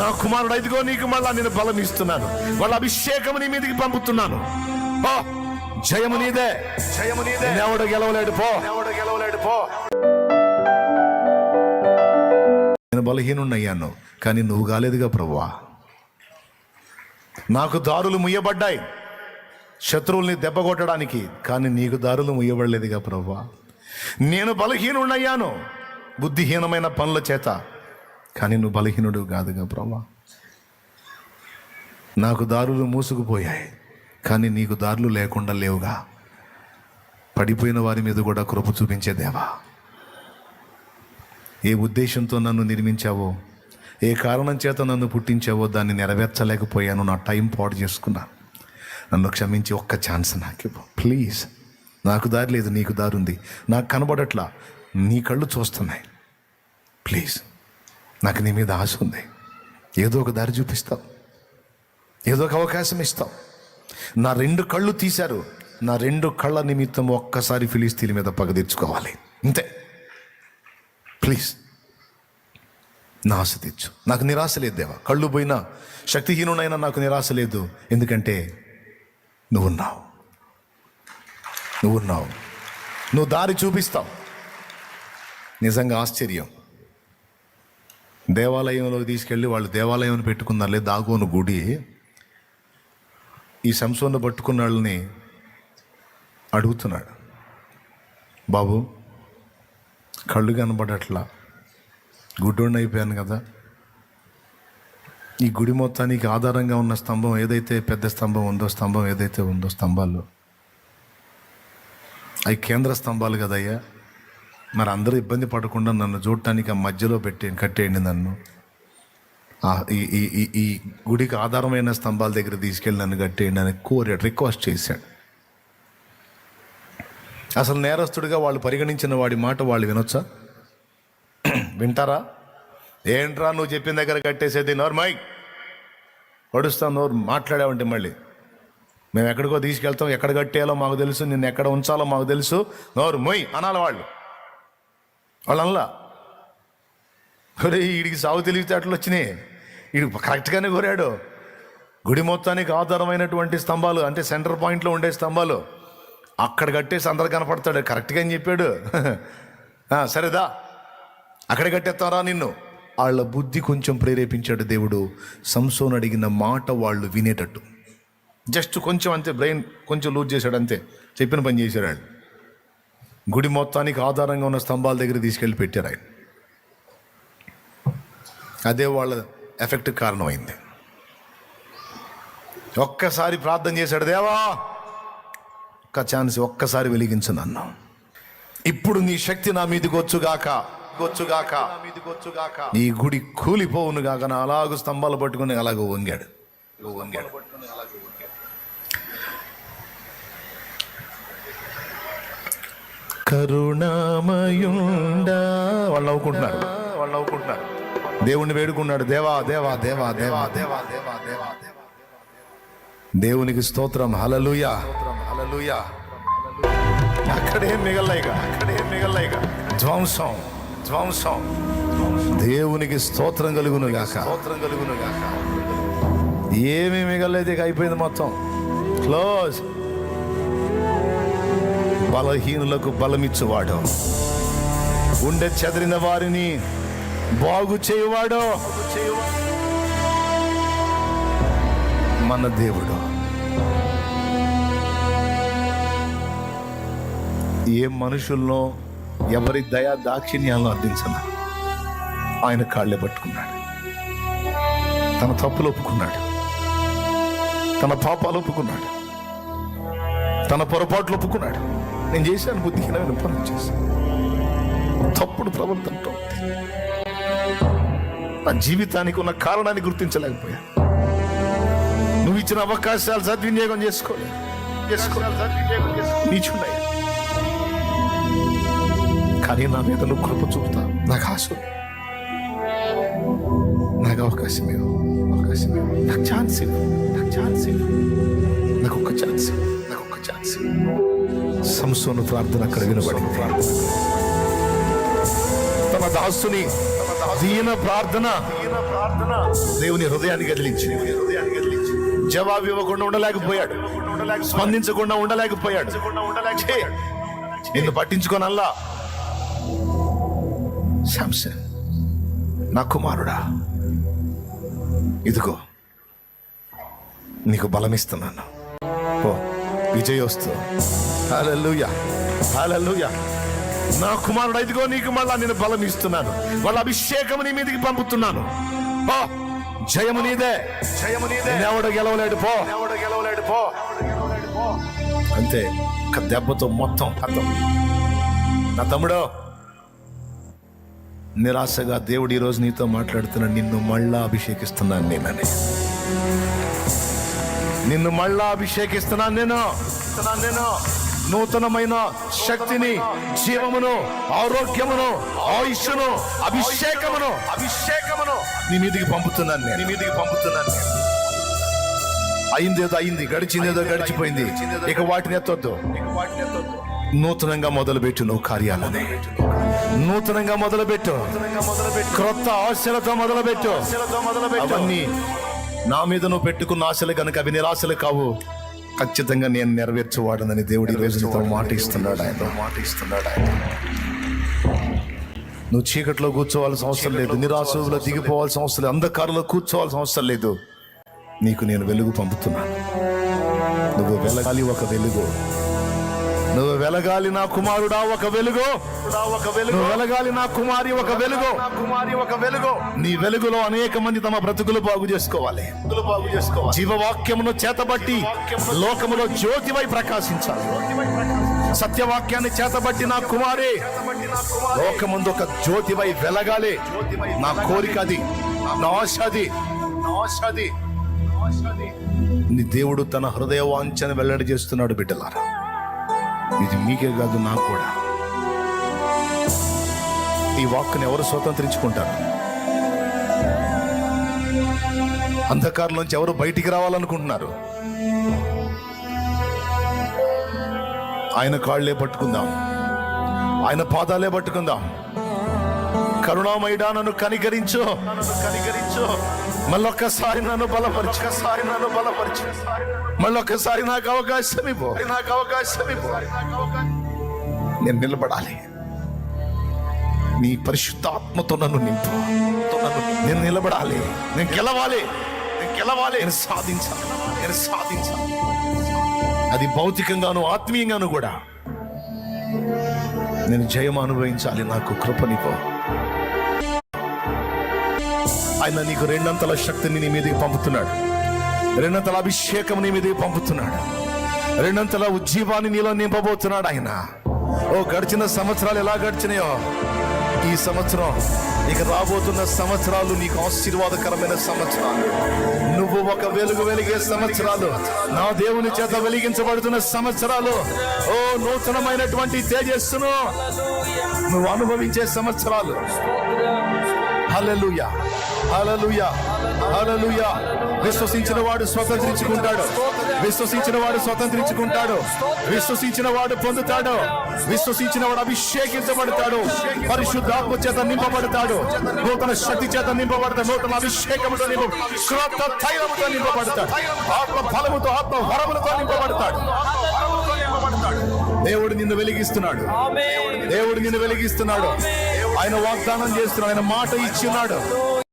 నా కుమారుడు ఇదిగో నీకు మళ్ళా నేను బలం ఇస్తున్నాను, వాళ్ళ అభిషేకం నీ మీదకి పంపుతున్నాను. జయము నీదే, జయము నీదే. ఎవడు గెలవలేడు పో, ఎవడు గెలవలేడు పో. నేను బలహీనున్నయ్యాను, కానీ నువ్వు కాలేదుగా ప్రభువా. నాకు దారులు ముయ్యబడ్డాయి శత్రువుల్ని దెబ్బ కొట్టడానికి, కానీ నీకు దారులు ముయ్యబడలేదుగా ప్రభువా. నేను బలహీనున్నయ్యాను బుద్ధిహీనమైన పనుల చేత, కానీ నువ్వు బలహీనుడు కాదుగా ప్రభువా. నాకు దారులు మూసుకుపోయాయి, కానీ నీకు దారులు లేకుండా లేవుగా. పడిపోయిన వారి మీద కూడా కృప చూపించే దేవా. ఏ ఉద్దేశంతో నన్ను నిర్మించావో, ఏ కారణం చేత నన్ను పుట్టించావో దాన్ని నెరవేర్చలేకపోయాను. నా టైం పాడు చేసుకున్నాను. నన్ను క్షమించి ఒక్క ఛాన్స్ నాకు ఇవ్వు ప్లీజ్. నాకు దారి లేదు, నీకు దారి ఉంది. నాకు కనబడట్లా, నీ కళ్ళు చూస్తున్నాయి. ప్లీజ్, నాకు నీ మీద ఆశ ఉంది. ఏదో ఒక దారి చూపిస్తావు, ఏదో ఒక అవకాశం ఇస్తావు. నా 2 కళ్ళు తీశారు, నా 2 కళ్ళ నిమిత్తం ఒక్కసారి ఫిలిస్తీన్ల మీద పగ తీర్చుకోవాలి, అంతే. ప్లీజ్ నా ఆశ తీర్చు. నాకు నిరాశ లేదు దేవా. కళ్ళు పోయినా, శక్తిహీనునైనా నాకు నిరాశ లేదు. ఎందుకంటే నువ్వున్నావు, నువ్వున్నావు, నువ్వు దారి చూపిస్తావు. నిజంగా ఆశ్చర్యం. దేవాలయంలోకి తీసుకెళ్ళి వాళ్ళు దేవాలయం పెట్టుకున్నారులే, దాగోను గుడి. ఈ సంసోను పట్టుకున్న వాళ్ళని అడుగుతున్నాడు, బాబు కళ్ళు కనబడట్లా, గుడ్డోడిని అయిపోయాను కదా. ఈ గుడి మొత్తానికి ఆధారంగా ఉన్న స్తంభం ఏదైతే, పెద్ద స్తంభం ఉందో, స్తంభం ఏదైతే ఉందో, స్తంభాలు అవి కేంద్ర స్తంభాలు కదయ్యా. మరి అందరూ ఇబ్బంది పడకుండా నన్ను చూడటానికి ఆ మధ్యలో కట్టేయండి నన్ను. ఈ గుడికి ఆధారమైన స్తంభాల దగ్గర తీసుకెళ్ళి నన్ను కట్టేయండి అని రిక్వెస్ట్ చేశాడు. అసలు నేరస్తుడిగా వాళ్ళు పరిగణించిన వాడి మాట వాళ్ళు వినొచ్చా? వింటారా? ఏంట్రా నువ్వు చెప్పిన దగ్గర కట్టేసేది, నోర్మై పడుస్తాం, నోరు మాట్లాడావంటే మళ్ళీ మేము ఎక్కడికో తీసుకెళ్తాం, ఎక్కడ కట్టేయాలో మాకు తెలుసు, నిన్ను ఎక్కడ ఉంచాలో మాకు తెలుసు, నోరు మొయ్ అనాలి వాళ్ళల్లా. ఒరే వీడికి సాగు తెలివితేటలు వచ్చినాయి, వీడు కరెక్ట్గానే కోరాడు. గుడి మొత్తానికి ఆధారమైనటువంటి స్తంభాలు అంటే సెంటర్ పాయింట్లో ఉండే స్తంభాలు అక్కడ కట్టేసి అందరు కనపడతాడు, కరెక్ట్గా అని చెప్పాడు. సరేదా అక్కడ కట్టేస్తారా నిన్ను. వాళ్ళ బుద్ధి కొంచెం ప్రేరేపించాడు దేవుడు. సంసోను అడిగిన మాట వాళ్ళు వినేటట్టు జస్ట్ కొంచెం అంతే, బ్రెయిన్ కొంచెం లూజ్ చేశాడు అంతే, చెప్పిన పని చేశాడు ఆయన. గుడి మొత్తానికి ఆధారంగా ఉన్న స్తంభాల దగ్గర తీసుకెళ్ళి పెట్టారు ఆయన. అదే వాళ్ళ ఎఫెక్ట్ కారణమైంది. ఒక్కసారి ప్రార్థన చేశాడు, దేవా ఒక్క ఛాన్స్, ఒక్కసారి వెలిగించు నన్ను. ఇప్పుడు నీ శక్తి నా మీదకి వచ్చుగాక, నీ గుడి కూలిపోవును గాక. నా అలాగూ స్తంభాలు పట్టుకుని అలాగ వంగాడు. కరుణామయుండా వాళ్ళు నవ్వుకుంటున్నారు. దేవుణ్ణి వేడుకున్నాడు, దేవా దేవా దేవా దేవా దేవా దేవా దేవా దేవా. దేవునికి స్తోత్రం, హల్లెలూయా హల్లెలూయా. అక్కడేం మిగల్లాయిగా ధ్వంసం. దేవునికి స్తోత్రం కలుగును గాక. ఏమీ మిగలేదు, ఇక అయిపోయింది మొత్తం, క్లోజ్. బలహీనులకు బలమిచ్చువాడు, గుండె చెదిరిన వారిని బాగు చేయువాడు మన దేవుడు. ఏ మనుషుల్లో ఎవరి దయా దాక్షిణ్యాలను అర్థించను ఆయన కాళ్ళే పట్టుకున్నాడు. తన తప్పులు ఒప్పుకున్నాడు, తన పాపాలు ఒప్పుకున్నాడు, తన పొరపాట్లు ఒప్పుకున్నాడు. నేను చేశాను, బుద్ధిహీనమైన పనులు చేశాను, తప్పుడు ప్రవర్తనతో నా జీవితానికి ఉన్న కారణాన్ని గుర్తించలేకపోయా. నువ్వు ఇచ్చిన అవకాశాలు సద్వినియోగం చేసుకోలేదు, నీచున్నాయి. కానీ నా మీద నువ్వు కృప చూపుతా, నాకు ఆశ, నాకు అవకాశం ఇవ్వు, నాకు ఛాన్స్ ఇవ్వు, నాకు ఒక్క ఛాన్స్. సంసోను ప్రార్థన అక్కడ వినబడింది. తన దాసుని దీన ప్రార్థన దేవుని హృదయాన్ని కదిలించి జవాబు ఇవ్వకుండా ఉండలేకపోయాడు, స్పందించకుండా ఉండలేకపోయాడు. నిన్ను పట్టించుకోనల్లా. శాంసన్, నా కుమారుడా, ఇదిగో నీకు బలమిస్తున్నాను, పో, విజయోస్తు. హల్లెలూయా, హల్లెలూయా. నా కుమారుడు, ఇదిగో నీకు మళ్ళా నేను బలం ఇస్తున్నాను, వాళ్ళ అభిషేకం నీ మీదకి పంపుతున్నాను. పో, జయము నీదే, జయము నీదే. ఎవడు గెలవలేడు, పో, ఎవడు గెలవలేడు, పో. అంతే, ఒక దెబ్బతో మొత్తం అర్థం. నా తమ్ముడు, నిరాశగా దేవుడు ఈరోజు నీతో మాట్లాడుతున్నాడు. నిన్ను మళ్ళా అభిషేకిస్తున్నాను నేనని, నిన్ను మళ్ళా అభిషేకిస్తున్నాను నేను. నూతనమైన శక్తిని, జీవమును, ఆరోగ్యమును, ఆయుష్ను, అభిషేకమును నీ మీదికి పంపుతున్నాను నేను, నీ మీదికి పంపుతున్నాను నేను. అయిందేదో అయింది, గడిచిందేదో గడిచిపోయింది, ఇక వాటిని ఎత్తొద్దు. నూతనంగా మొదలుపెట్టు నువ్వు కార్యాలని, నూతనంగా మొదలుపెట్టు, క్రొత్త ఆశలతో మొదలుపెట్టు. అవన్నీ నా మీద నువ్వు పెట్టుకున్న ఆశలు కనుక అవి నిరాశలు కావు. ఖచ్చితంగా నేను నెరవేర్చువాడనని దేవుడి రోజులతో మాట ఇస్తున్నాడు ఆయన. నువ్వు చీకట్లో కూర్చోవాల్సిన అవసరం లేదు, నిరాశలో దిగిపోవాల్సిన అవసరం లేదు, అంధకారంలో కూర్చోవాల్సిన అవసరం లేదు. నీకు నేను వెలుగు పంపుతున్నాను. నువ్వు వెలగాలి ఒక వెలుగు, నువ్వు వెలగాలి నా కుమారుడా ఒక వెలుగు, నువ్వు వెలగాలి నా కుమారి ఒక వెలుగు. నీ వెలుగులో అనేక మంది తమ బ్రతుకులు బాగు చేసుకోవాలి. జీవవాక్యమును చేతబట్టి లోకములో జ్యోతివై ప్రకాశించాలి. సత్యవాక్యాన్ని చేతబట్టి నా కుమారి లోకముందు ఒక జ్యోతివై వెలగాలి. నా కోరిక అది, నా ఆశ అది. నీ దేవుడు తన హృదయ వాంఛను వెల్లడి చేస్తున్నాడు బిడ్డలారా. ఇది మీకే కాదు, నాకు కూడా. ఈ వాక్కుని ఎవరు స్వతంత్రించుకుంటారు? అంధకారం నుంచి ఎవరు బయటికి రావాలనుకుంటున్నారు? ఆయన కాళ్లే పట్టుకుందాం, ఆయన పాదాలే పట్టుకుందాం. కరుణామయుడా, నన్ను కనికరించు, మళ్ళొక్కసారి నన్ను బలపరచు, మళ్ళొక్కసారి నాకు అవకాశం ఇవ్వు. నేను నిలబడాలి, నీ పరిశుద్ధాత్మతో నన్ను నింపు. నేను నిలబడాలి, నేను గెలవాలి, నేను సాధించాలి. అది భౌతికంగాను ఆత్మీయంగాను కూడా నేను జయం అనుభవించాలి. నాకు కృపనిపో. ఆయన నీకు రెండంతల శక్తిని నీ మీదకి పంపుతున్నాడు, రెండంతల అభిషేకం నీ మీదకి పంపుతున్నాడు, రెండంతల ఉజ్జీవాన్ని నీలో నింపబోతున్నాడు ఆయన. గడిచిన సంవత్సరాలు ఎలా గడిచినాయో, ఈ సంవత్సరం, ఇక రాబోతున్న సంవత్సరాలు నీకు ఆశీర్వాదకరమైన సంవత్సరాలు. నువ్వు ఒక వెలుగు వెలిగే సంవత్సరాలు, నా దేవుని చేత వెలిగించబడుతున్న సంవత్సరాలు. నూతనమైనటువంటి తేజస్సును నువ్వు అనుభవించే సంవత్సరాలు. హల్లెలూయా, హల్లెలూయా, హల్లెలూయా. విశ్వసించిన వాడు స్వతంత్రించుకుంటాడు, విశ్వసించిన వాడు పొందుతాడు, విశ్వసించిన వాడు అభిషేకించబడతాడు, పరిశుద్ధాత్మ చేత నింపబడతాడు, నూతన శక్తి చేత నింపబడతాడు, నూతన అభిషేకముతో క్రొత్త తైలముతో నింపబడతాడు, ఆత్మ ఫలముతో, ఆత్మ వరములతో నింపబడతాడు. దేవుడు నిన్ను వెలిగిస్తున్నాడు, ఆయన వాగ్దానం చేస్తున్నాడు, ఆయన మాట ఇచ్చున్నాడు.